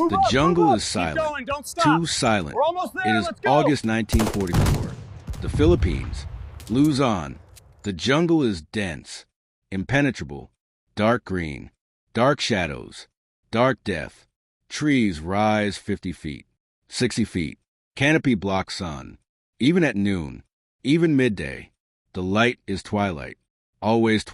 The jungle is silent, too silent. It is August 1944. The Philippines, Luzon. The jungle is dense, impenetrable, dark green, dark shadows, dark death. Trees rise 50 feet, 60 feet. Canopy blocks sun. Even at noon, even midday, the light is twilight, always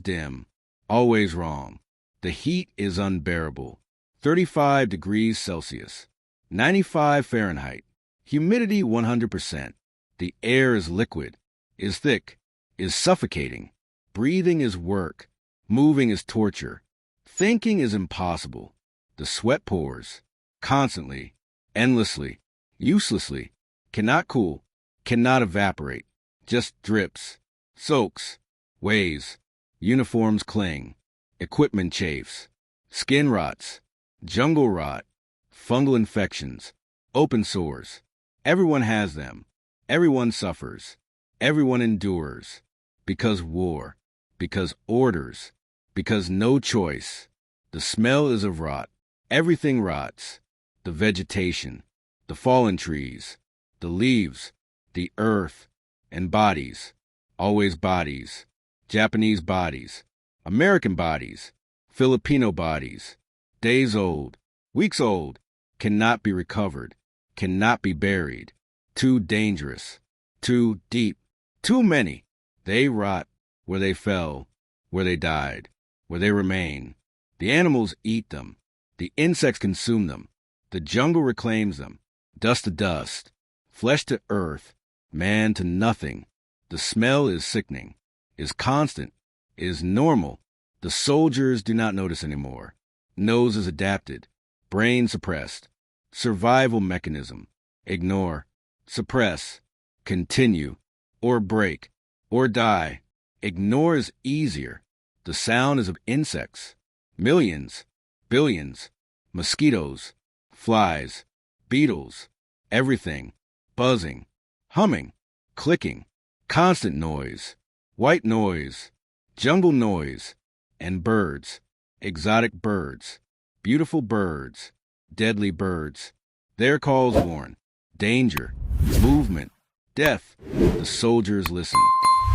dim, always wrong. The heat is unbearable. 35 degrees Celsius, 95 Fahrenheit, humidity 100%. The air is liquid, is thick, is suffocating. Breathing is work, moving is torture. Thinking is impossible. The sweat pours, constantly, endlessly, uselessly, cannot cool, cannot evaporate, just drips, soaks, weighs. Uniforms cling, equipment chafes, skin rots, jungle rot, fungal infections, open sores. Everyone has them. Everyone suffers. Everyone endures. Because war. Because orders. Because no choice. The smell is of rot. Everything rots. The vegetation, the fallen trees, the leaves, the earth, and bodies. Always bodies. Japanese bodies. American bodies. Filipino bodies. Days old, weeks old, cannot be recovered, cannot be buried. Too dangerous, too deep, too many. They rot where they fell, where they died, where they remain. The animals eat them. The insects consume them. The jungle reclaims them. Dust to dust, flesh to earth, man to nothing. The smell is sickening, is constant, is normal. The soldiers do not notice anymore. Nose is adapted, brain suppressed. Survival mechanism. Ignore, suppress, continue, or break, or die. Ignore is easier. The sound is of insects. Millions, billions, mosquitoes, flies, beetles, everything, buzzing, humming, clicking, constant noise, white noise, jungle noise, and birds, exotic birds, beautiful birds, deadly birds. Their calls warn, danger, movement, death. The soldiers listen,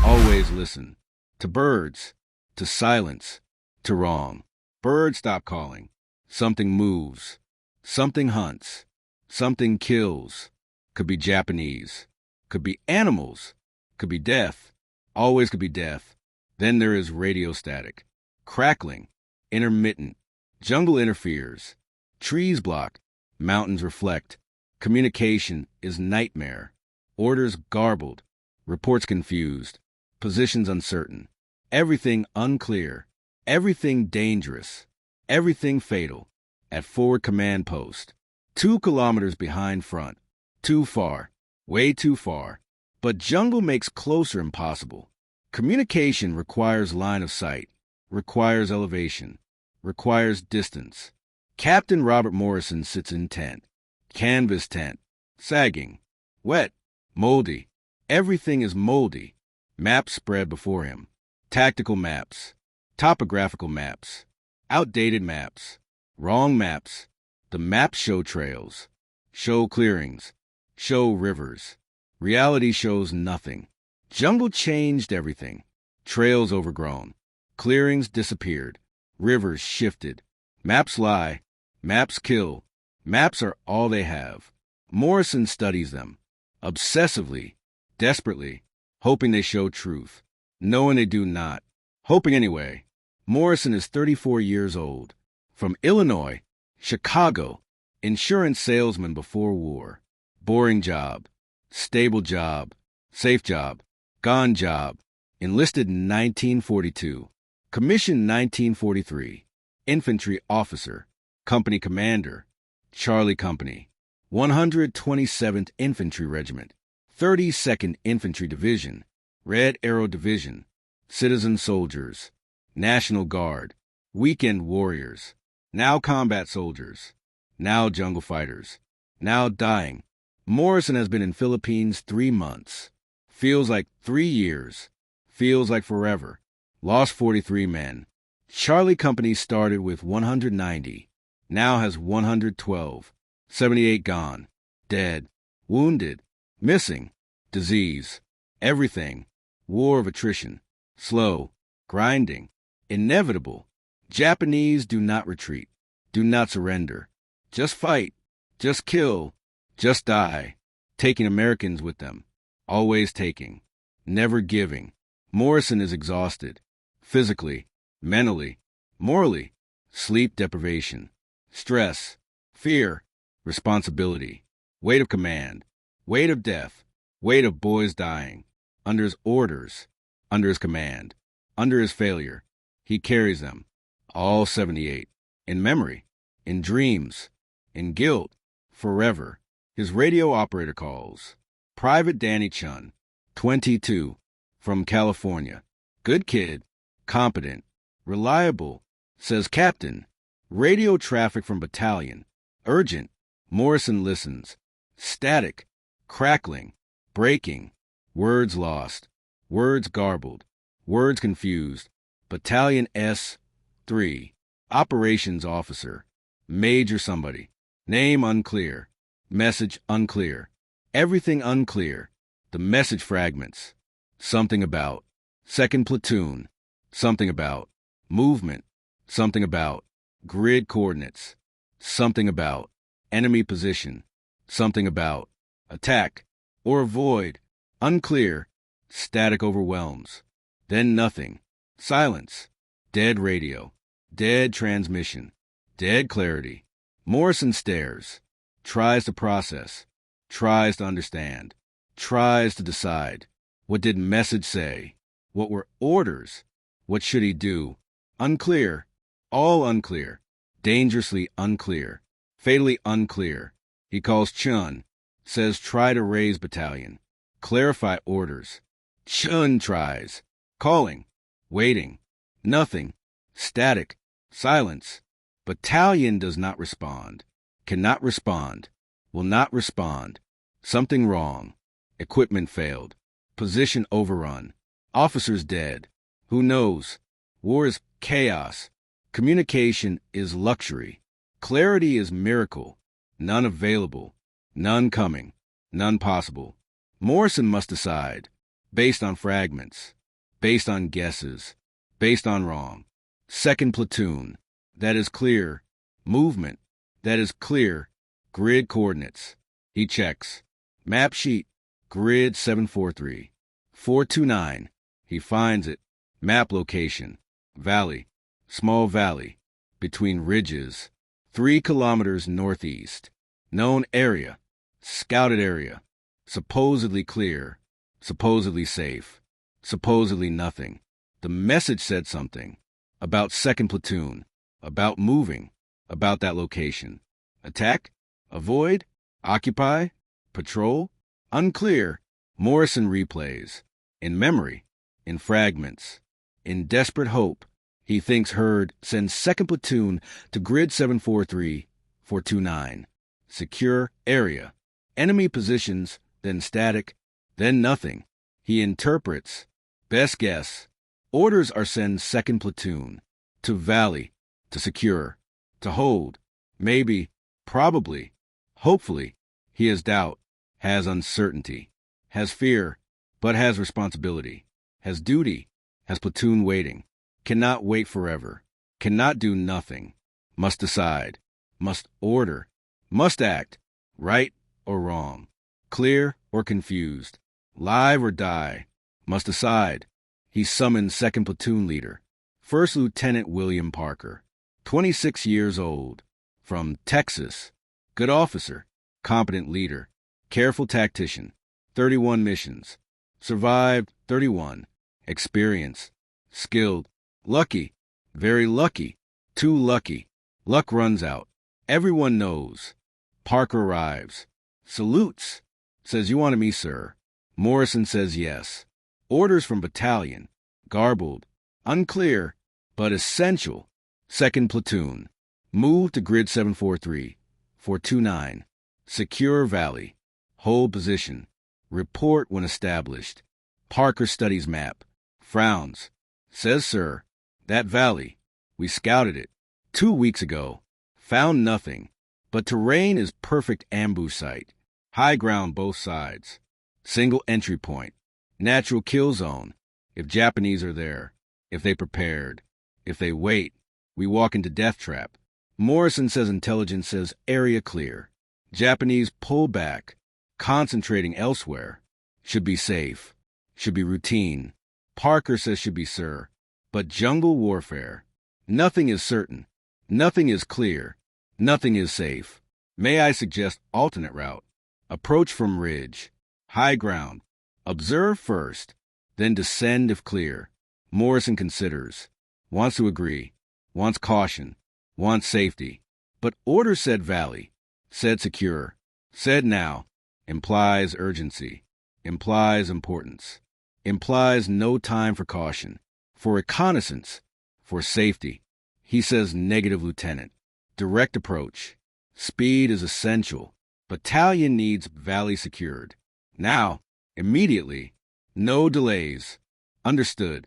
always listen, to birds, to silence, to wrong. Birds stop calling. Something moves. Something hunts. Something kills. Could be Japanese. Could be animals. Could be death. Always could be death. Then there is radio static. Crackling. Intermittent. Jungle interferes. Trees block. Mountains reflect. Communication is nightmare. Orders garbled. Reports confused. Positions uncertain. Everything unclear. Everything dangerous. Everything fatal. At forward command post. 2 kilometers behind front. Too far. Way too far. But jungle makes closer impossible. Communication requires line of sight. Requires elevation. Requires distance. Captain Robert Morrison sits in tent. Canvas tent. Sagging. Wet. Moldy. Everything is moldy. Maps spread before him. Tactical maps. Topographical maps. Outdated maps. Wrong maps. The maps show trails. Show clearings. Show rivers. Reality shows nothing. Jungle changed everything. Trails overgrown. Clearings disappeared. Rivers shifted. Maps lie. Maps kill. Maps are all they have. Morrison studies them. Obsessively. Desperately. Hoping they show truth. Knowing they do not. Hoping anyway. Morrison is 34 years old. From Illinois. Chicago. Insurance salesman before war. Boring job. Stable job. Safe job. Gone job. Enlisted in 1942. Commissioned 1943. Infantry officer. Company commander. Charlie Company. 127th Infantry Regiment. 32nd Infantry Division. Red Arrow Division. Citizen soldiers. National Guard. Weekend warriors. Now combat soldiers. Now jungle fighters. Now dying. Morrison has been in Philippines 3 months. Feels like 3 years. Feels like forever. Lost 43 men. Charlie Company started with 190. Now has 112. 78 gone. Dead. Wounded. Missing. Disease. Everything. War of attrition. Slow. Grinding. Inevitable. Japanese do not retreat. Do not surrender. Just fight. Just kill. Just die. Taking Americans with them. Always taking. Never giving. Morrison is exhausted. Physically. Mentally. Morally. Sleep deprivation. Stress. Fear. Responsibility. Weight of command. Weight of death. Weight of boys dying. Under his orders. Under his command. Under his failure. He carries them. All 78. In memory. In dreams. In guilt. Forever. His radio operator calls. Private Danny Chun. 22. From California. Good kid. Competent. Reliable. Says Captain. Radio traffic from battalion. Urgent. Morrison listens. Static. Crackling. Breaking. Words lost. Words garbled. Words confused. Battalion S. 3. Operations officer. Major somebody. Name unclear. Message unclear. Everything unclear. The message fragments. Something about. Second platoon. Something about. Movement. Something about. Grid coordinates. Something about. Enemy position. Something about. Attack. Or avoid. Unclear. Static overwhelms. Then nothing. Silence. Dead radio. Dead transmission. Dead clarity. Morrison stares. Tries to process. Tries to understand. Tries to decide. What did message say? What were orders? What should he do? Unclear. All unclear. Dangerously unclear. Fatally unclear. He calls Chun. Says try to raise battalion. Clarify orders. Chun tries. Calling. Waiting. Nothing. Static. Silence. Battalion does not respond. Cannot respond. Will not respond. Something wrong. Equipment failed. Position overrun. Officers dead. Who knows? War is chaos. Communication is luxury. Clarity is miracle. None available. None coming. None possible. Morrison must decide. Based on fragments. Based on guesses. Based on wrong. Second platoon. That is clear. Movement. That is clear. Grid coordinates. He checks. Map sheet. Grid 743. 429. He finds it. Map location. Valley. Small valley. Between ridges. 3 kilometers northeast. Known area. Scouted area. Supposedly clear. Supposedly safe. Supposedly nothing. The message said something. About second platoon. About moving. About that location. Attack? Avoid? Occupy? Patrol? Unclear. Morrison replays. In memory. In fragments. In desperate hope. He thinks heard sends second platoon to grid 743, 429. Secure area. Enemy positions, then static, then nothing. He interprets. Best guess. Orders are send second platoon. To valley. To secure. To hold. Maybe. Probably. Hopefully. He has doubt. Has uncertainty. Has fear. But has responsibility. Has duty. Has platoon waiting. Cannot wait forever. Cannot do nothing. Must decide. Must order. Must act. Right or wrong. Clear or confused. Live or die. Must decide. He summoned second platoon leader. First Lieutenant William Parker. 26 years old. From Texas. Good officer. Competent leader. Careful tactician. 31 missions. Survived 31. Experience. Skilled. Lucky. Very lucky. Too lucky. Luck runs out. Everyone knows. Parker arrives. Salutes. Says, "You wanted me, sir." Morrison says yes. Orders from battalion. Garbled. Unclear. But essential. Second platoon. Move to grid 743. 429. Secure valley. Hold position. Report when established. Parker studies map. Frowns. Says, "Sir, that valley. We scouted it 2 weeks ago. Found nothing, but terrain is perfect ambush site. High ground both sides. Single entry point. Natural kill zone. If Japanese are there. If they prepared. If they wait. We walk into death trap. Morrison says intelligence says area clear. Japanese pull back. Concentrating elsewhere. Should be safe. Should be routine. Parker says should be sir. But jungle warfare. Nothing is certain. Nothing is clear. Nothing is safe. May I suggest alternate route? Approach from ridge. High ground. Observe first. Then descend if clear. Morrison considers. Wants to agree. Wants caution. Wants safety. But order said valley. Said secure. Said now. Implies urgency. Implies importance. Implies no time for caution. For reconnaissance. For safety. He says negative, Lieutenant. Direct approach. Speed is essential. Battalion needs valley secured. Now, immediately. No delays. Understood.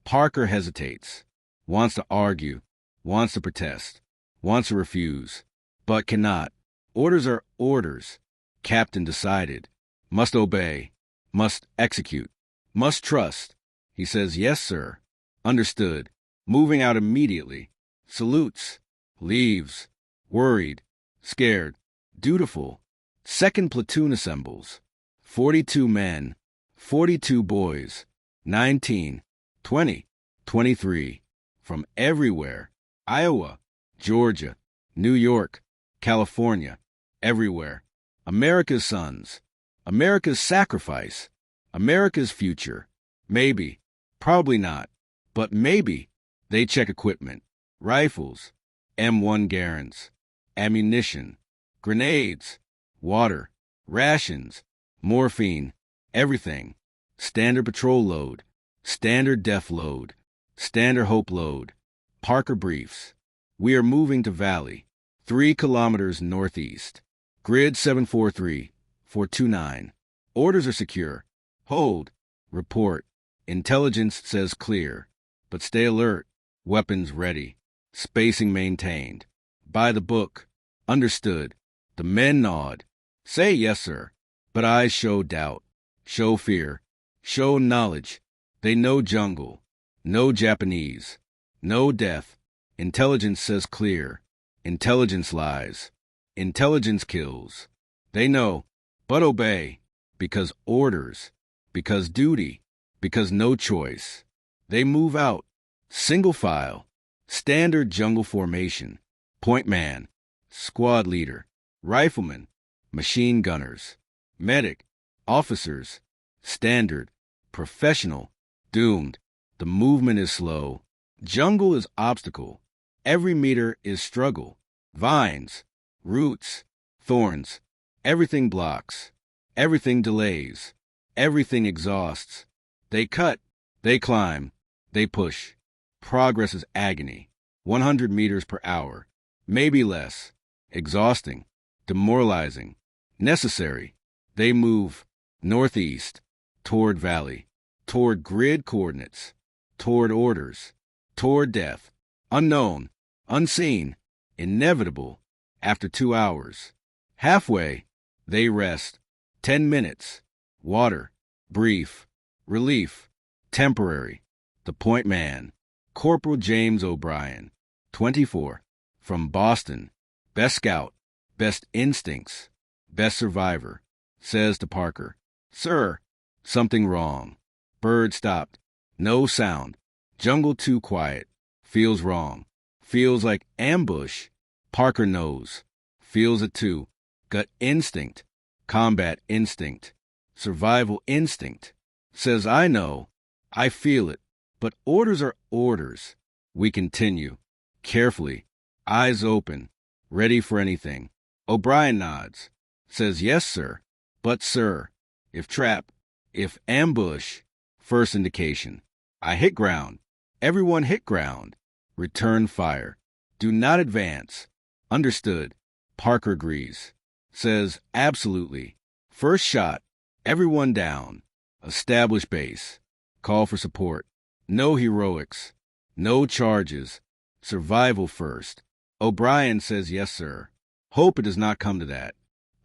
Parker hesitates. Wants to argue. Wants to protest. Wants to refuse. But cannot. Orders are orders. Captain decided. Must obey. Must execute. Must trust. He says, yes, sir. Understood. Moving out immediately. Salutes. Leaves. Worried. Scared. Dutiful. Second platoon assembles. 42 men. 42 boys. 19. 20. 23. From everywhere. Iowa. Georgia. New York. California. Everywhere. America's sons. America's sacrifice. America's future. Maybe. Probably not. But maybe. They check equipment. Rifles. M1 Garens. Ammunition. Grenades. Water. Rations. Morphine. Everything. Standard patrol load. Standard def load. Standard hope load. Parker briefs. We are moving to valley. 3 kilometers northeast. Grid 743-429. Orders are secure. Hold. Report. Intelligence says clear. But stay alert. Weapons ready. Spacing maintained. By the book. Understood. The men nod. Say yes, sir. But eyes show doubt. Show fear. Show knowledge. They know jungle. No Japanese. No death. Intelligence says clear. Intelligence lies. Intelligence kills. They know, but obey. Because orders. Because duty. Because no choice. They move out. Single file. Standard jungle formation. Point man. Squad leader. Rifleman. Machine gunners. Medic. Officers. Standard. Professional. Doomed. The movement is slow. Jungle is obstacle. Every meter is struggle. Vines. Roots. Thorns. Everything blocks. Everything delays. Everything exhausts. They cut. They climb. They push. Progress is agony. 100 meters per hour. Maybe less. Exhausting. Demoralizing. Necessary. They move. Northeast. Toward valley. Toward grid coordinates. Toward orders. Toward death. Unknown. Unseen. Inevitable. After 2 hours. Halfway. They rest. 10 minutes. Water. Brief. Relief. Temporary. The point man. Corporal James O'Brien. 24. From Boston. Best scout. Best instincts. Best survivor. Says to Parker. Sir. Something wrong. Bird stopped. No sound. Jungle too quiet. Feels wrong. Feels like ambush. Parker knows. Feels it too. Gut instinct. Combat instinct. Survival instinct. Says I know. I feel it. But orders are orders. We continue. Carefully. Eyes open. Ready for anything. O'Brien nods. Says yes, sir. But sir. If trap. If ambush. First indication. I hit ground. Everyone hit ground. Return fire. Do not advance. Understood. Parker agrees. Says absolutely. First shot. Everyone down. Establish base. Call for support. No heroics. No charges. Survival first. O'Brien says, yes, sir. Hope it does not come to that.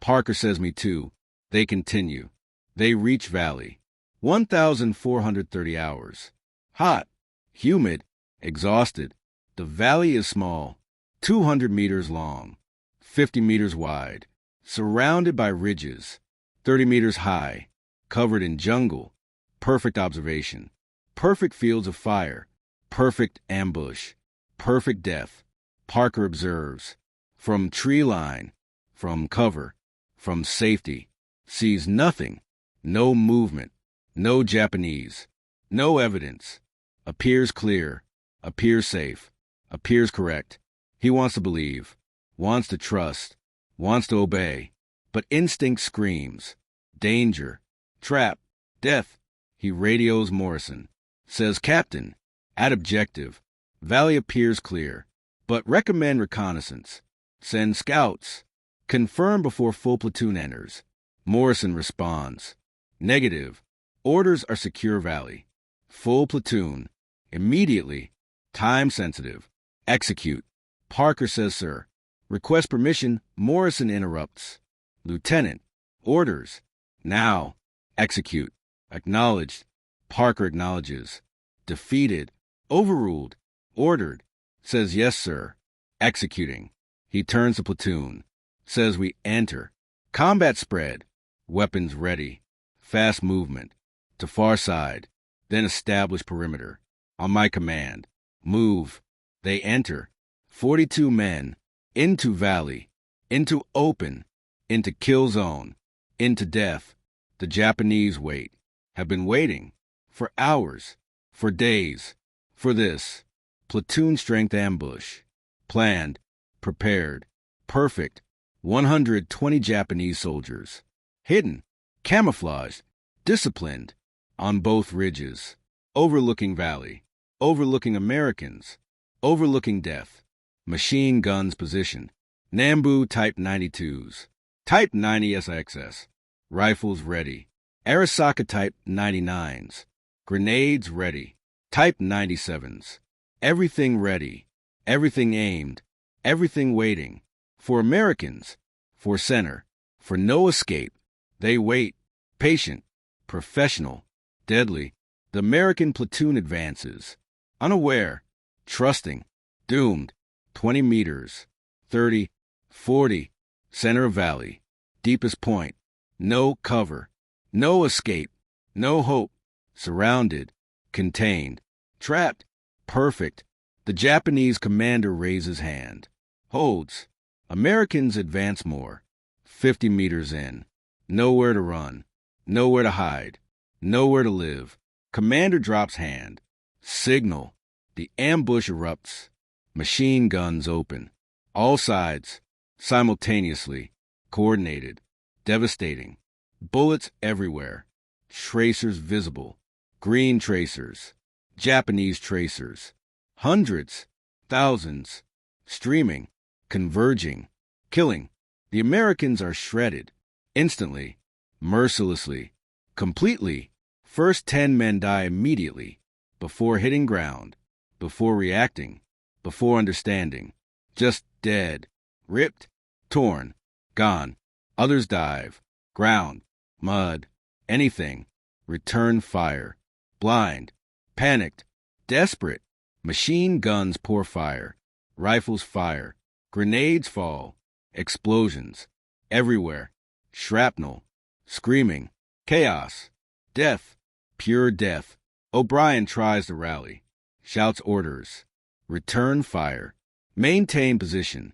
Parker says, me too. They continue. They reach Valley. 1,430 hours. Hot, humid, exhausted. The valley is small, 200 meters long, 50 meters wide, surrounded by ridges, 30 meters high, covered in jungle. Perfect observation. Perfect fields of fire. Perfect ambush. Perfect death. Parker observes. From tree line, from cover, from safety. Sees nothing. No movement. No Japanese. No evidence. Appears clear. Appears safe. Appears correct. He wants to believe. Wants to trust. Wants to obey. But instinct screams. Danger. Trap. Death. He radios Morrison. Says, Captain, at objective. Valley appears clear. But recommend reconnaissance. Send scouts. Confirm before full platoon enters. Morrison responds. Negative. Orders are secure Valley. Full platoon. Immediately. Time sensitive. Execute. Parker says, sir. Request permission. Morrison interrupts. Lieutenant. Orders. Now. Execute. Acknowledged. Parker acknowledges. Defeated. Overruled. Ordered. Says, yes, sir. Executing. He turns to platoon. Says, we enter. Combat spread. Weapons ready. Fast movement. To far side. Then establish perimeter. On my command. Move. They enter. 42 men. Into valley. Into open. Into kill zone. Into death. The Japanese wait. Have been waiting. For hours. For days. For this. Platoon strength ambush. Planned. Prepared. Perfect. 120 Japanese soldiers. Hidden. Camouflaged. Disciplined. On both ridges. Overlooking valley. Overlooking Americans. Overlooking death. Machine guns positioned. Nambu Type 92s. Type 90 SXS. Rifles ready. Arisaka Type 99s. Grenades ready. Type 97s. Everything ready. Everything aimed. Everything waiting. For Americans. For center. For no escape. They wait. Patient. Professional. Deadly. The American platoon advances. Unaware. Trusting. Doomed. 20 meters. 30. 40. Center of valley. Deepest point. No cover. No escape. No hope. Surrounded. Contained. Trapped. Perfect. The Japanese commander raises hand. Holds. Americans advance more. 50 meters in. Nowhere to run. Nowhere to hide. Nowhere to live. Commander drops hand. Signal. The ambush erupts. Machine guns open. All sides. Simultaneously. Coordinated. Devastating. Bullets everywhere. Tracers visible. Green tracers. Japanese tracers. Hundreds. Thousands. Streaming. Converging. Killing. The Americans are shredded. Instantly. Mercilessly. Completely. First 10 men die immediately. Before hitting ground. Before reacting. Before understanding. Just dead. Ripped. Torn. Gone. Others dive. Ground. Mud. Anything. Return fire. Blind. Panicked. Desperate. Machine guns pour fire. Rifles fire. Grenades fall. Explosions. Everywhere. Shrapnel. Screaming. Chaos. Death. Pure death. O'Brien tries to rally. Shouts orders. Return fire. Maintain position.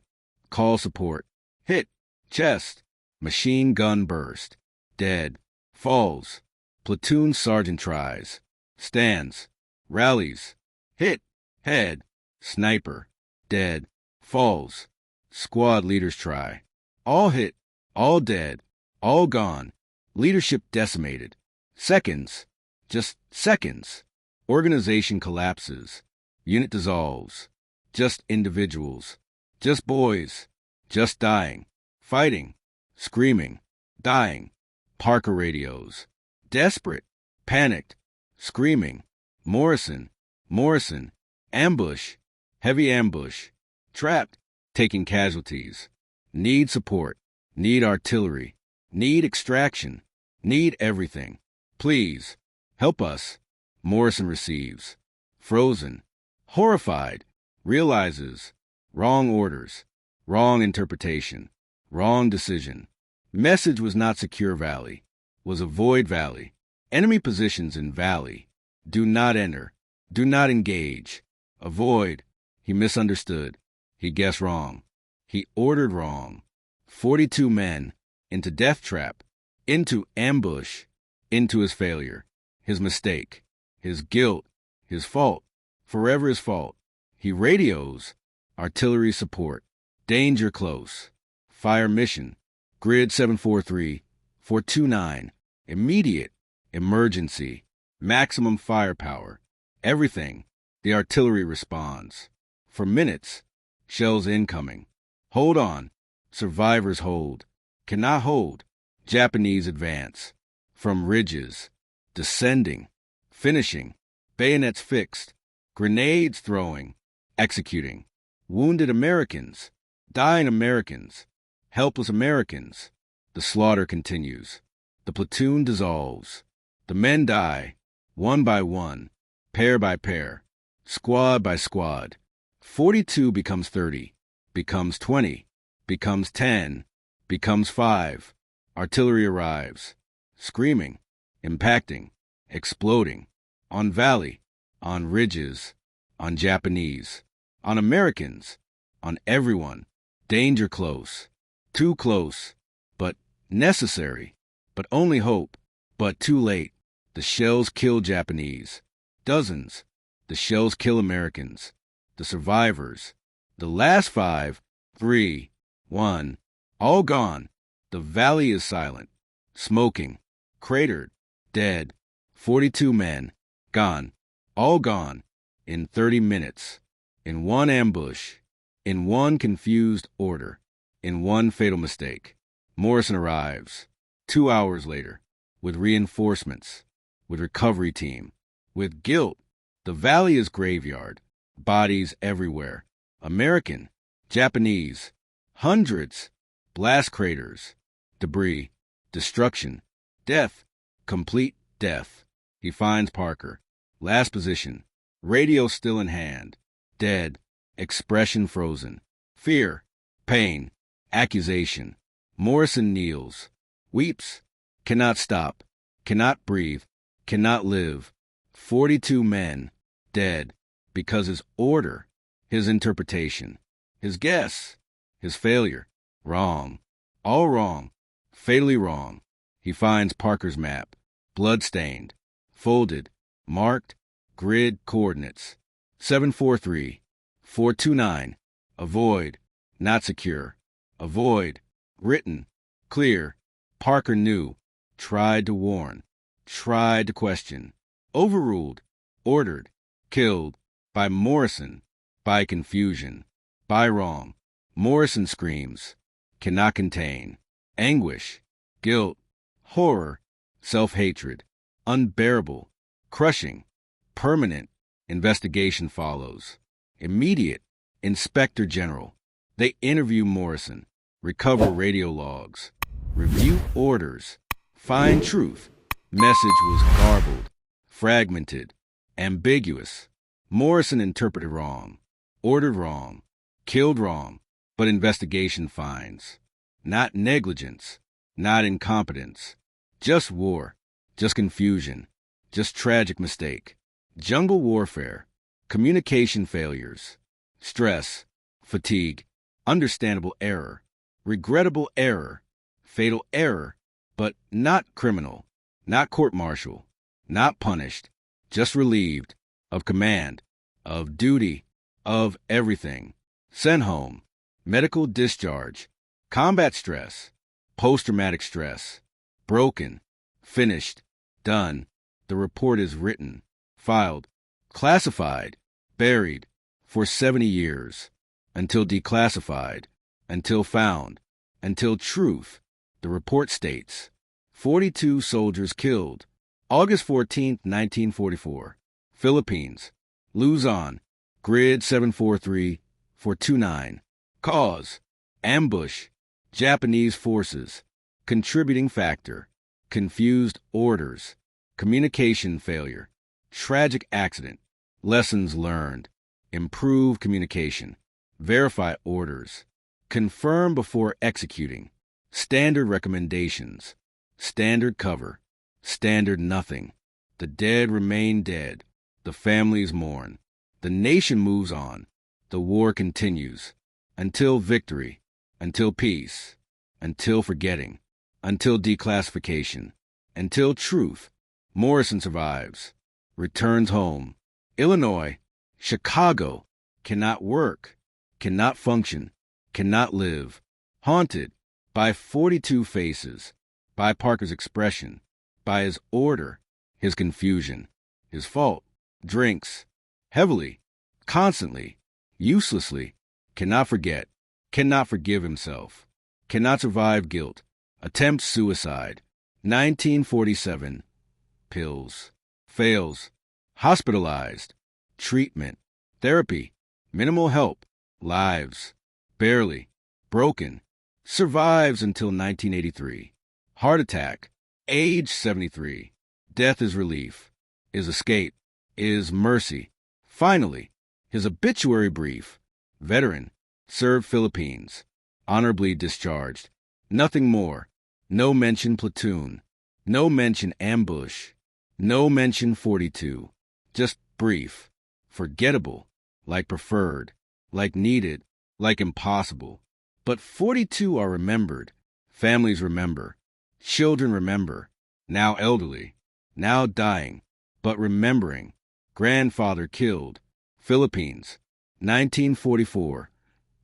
Call support. Hit. Chest. Machine gun burst. Dead. Falls. Platoon sergeant tries. Stands. Rallies. Hit. Head. Sniper. Dead. Falls. Squad leaders try. All hit. All dead. All gone. Leadership decimated. Seconds. Just seconds. Organization collapses. Unit dissolves. Just individuals. Just boys. Just dying. Fighting. Screaming. Dying. Parker radios. Desperate. Panicked. Screaming. Morrison. Morrison. Ambush. Heavy ambush. Trapped. taking casualties. Need support. Need artillery. Need extraction. Need everything. Please, help us. Morrison receives. Frozen. Horrified. Realizes. Wrong orders. Wrong interpretation. Wrong decision. Message was not secure valley. Was avoid valley. Enemy positions in valley. Do not enter. Do not engage. Avoid. He misunderstood. He guessed wrong. He ordered wrong. 42 men. Into death trap. Into ambush. Into his failure. His mistake. His guilt. His fault. Forever his fault. He radios. Artillery support. Danger close. Fire mission. Grid 743-429. Immediate. Emergency. Maximum firepower. Everything. The artillery responds. For minutes. Shells incoming. Hold on. Survivors hold. Cannot hold. Japanese advance. From ridges. Descending. Finishing. Bayonets fixed. Grenades throwing. Executing. Wounded Americans. Dying Americans. Helpless Americans. The slaughter continues. The platoon dissolves. The men die. One by one. Pair by pair. Squad by squad. 42 becomes 30. Becomes 20. Becomes 10. Becomes 5. Artillery arrives. Screaming. Impacting. Exploding. On valley. On ridges. On Japanese. On Americans. On everyone. Danger close. Too close. But necessary. But only hope. But too late. The shells kill Japanese. Dozens. The shells kill Americans. The survivors. The last 5, 3, 1. All gone. The valley is silent. Smoking. Cratered. Dead. 42 men. Gone. All gone. In 30 minutes. In one ambush. In one confused order. In one fatal mistake. Morrison arrives. 2 hours later. With reinforcements. With recovery team. With guilt. The valley is graveyard. Bodies everywhere. American. Japanese. Hundreds. Blast craters. Debris. Destruction. Death. Complete death. He finds Parker. Last position. Radio still in hand. Dead. Expression frozen. Fear. Pain. Accusation. Morrison kneels. Weeps. Cannot stop. Cannot breathe. Cannot live. 42 men. Dead. Because his order. His interpretation. His guess. His failure. Wrong. All wrong. Fatally wrong. He finds Parker's map. Blood-stained. Folded. Marked. Grid coordinates. 743-429. Avoid. Not secure. Avoid. Written. Clear. Parker knew. Tried to warn. Tried to question. Overruled. Ordered. Killed. By Morrison. By confusion. By wrong. Morrison screams. Cannot contain. Anguish. Guilt. Horror. Self-hatred. Unbearable. Crushing. Permanent. Investigation follows. Immediate. Inspector General. They interview Morrison. Recover radio logs. Review orders. Find truth. Message was garbled. Fragmented. Ambiguous. Morrison interpreted wrong. Ordered wrong. Killed wrong. But investigation finds. Not negligence. Not incompetence. Just war. Just confusion. Just tragic mistake. Jungle warfare. Communication failures. Stress. Fatigue. Understandable error. Regrettable error. Fatal error. But not criminal. Not court-martial. Not punished. Just relieved. Of command. Of duty. Of everything. Sent home. Medical discharge. Combat stress. Post-traumatic stress. Broken. Finished. Done. The report is written. Filed. Classified. Buried. For 70 years. Until declassified. Until found. Until truth. The report states. 42 soldiers killed. August 14, 1944. Philippines. Luzon. Grid 743-429. Cause: ambush, Japanese forces. Contributing factor: confused orders, communication failure, tragic accident. Lessons learned: improve communication, verify orders, confirm before executing. Standard recommendations: standard cover, standard nothing. The dead remain dead. The families mourn. The nation moves on. The war continues. Until victory, until peace, until forgetting, until declassification, until truth. Morrison survives, returns home. Illinois, Chicago, cannot work, cannot function, cannot live. Haunted by 42 faces, by Parker's expression, by his order, his confusion, his fault. Drinks, heavily, constantly, uselessly, cannot forget, cannot forgive himself, cannot survive guilt, attempts suicide. 1947, pills, fails, hospitalized, treatment, therapy, minimal help, lives, barely, broken, survives until 1983, heart attack, age 73, death is relief, is escape, is mercy. Finally, his obituary brief: veteran, served Philippines, honorably discharged. Nothing more. No mention platoon. No mention ambush. No mention 42. Just brief. Forgettable. Like preferred. Like needed. Like impossible. But 42 are remembered. Families remember. Children remember. Now elderly. Now dying. But remembering. Grandfather killed. Philippines. 1944.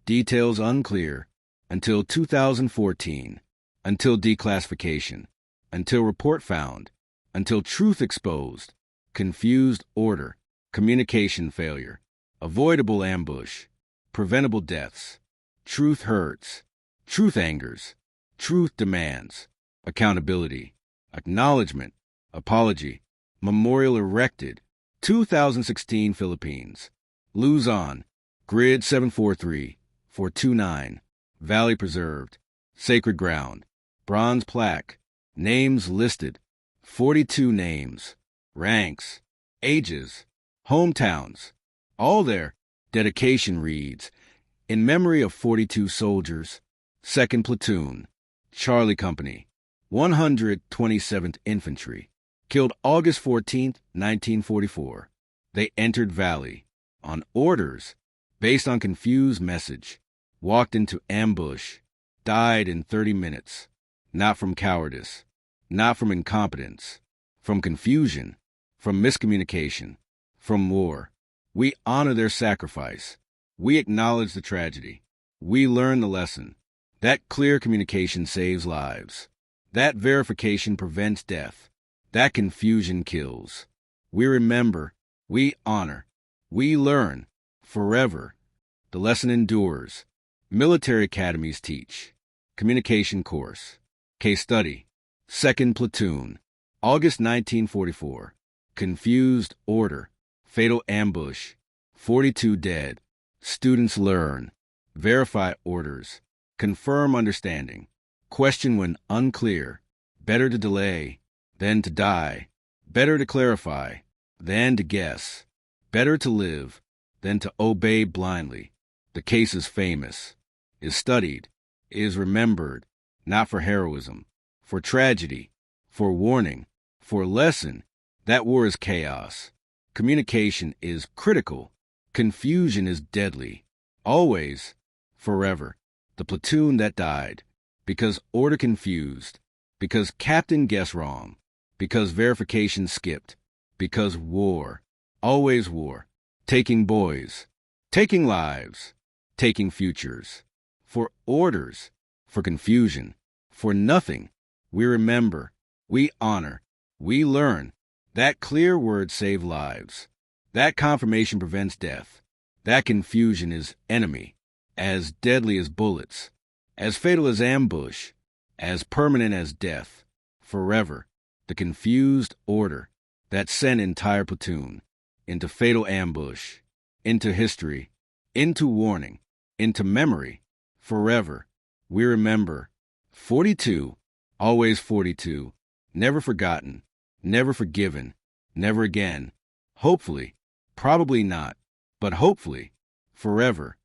Details unclear. Until 2014. Until declassification. Until report found. Until truth exposed. Confused order. Communication failure. Avoidable ambush. Preventable deaths. Truth hurts. Truth angers. Truth demands. Accountability. Acknowledgement. Apology. Memorial erected. 2016 Philippines. Luzon. Grid 743-429. Valley preserved. Sacred ground. Bronze plaque. Names listed. 42 names. Ranks. Ages. Hometowns. All there. Dedication reads: in memory of 42 soldiers. 2nd Platoon. Charlie Company. 127th Infantry. Killed August 14, 1944. They entered Valley. On orders. Based on confused message. Walked into ambush. Died in 30 minutes. Not from cowardice. Not from incompetence. From confusion. From miscommunication. From war. We honor their sacrifice. We acknowledge the tragedy. We learn the lesson. That clear communication saves lives. That verification prevents death. That confusion kills. We remember. We honor. We learn. Forever. The lesson endures. Military academies teach. Communication course. Case study. 2nd Platoon. August 1944. Confused order. Fatal ambush. 42 dead. Students learn. Verify orders. Confirm understanding. Question when unclear. Better to delay than to die. Better to clarify than to guess. Better to live than to obey blindly. The case is famous, is studied, is remembered, not for heroism, for tragedy, for warning, for lesson. That war is chaos. Communication is critical. Confusion is deadly. Always, forever. The platoon that died. Because order confused. Because captain guessed wrong. Because verification skipped. Because war. Always war. Taking boys. Taking lives. Taking futures. For orders. For confusion. For nothing. We remember. We honor. We learn. That clear word saved lives. That confirmation prevents death. That confusion is enemy. As deadly as bullets. As fatal as ambush. As permanent as death. Forever. The confused order that sent entire platoon into fatal ambush, into history, into warning, into memory, forever. We remember. 42, always 42. Never forgotten, never forgiven, never again. Hopefully, probably not, but hopefully, forever.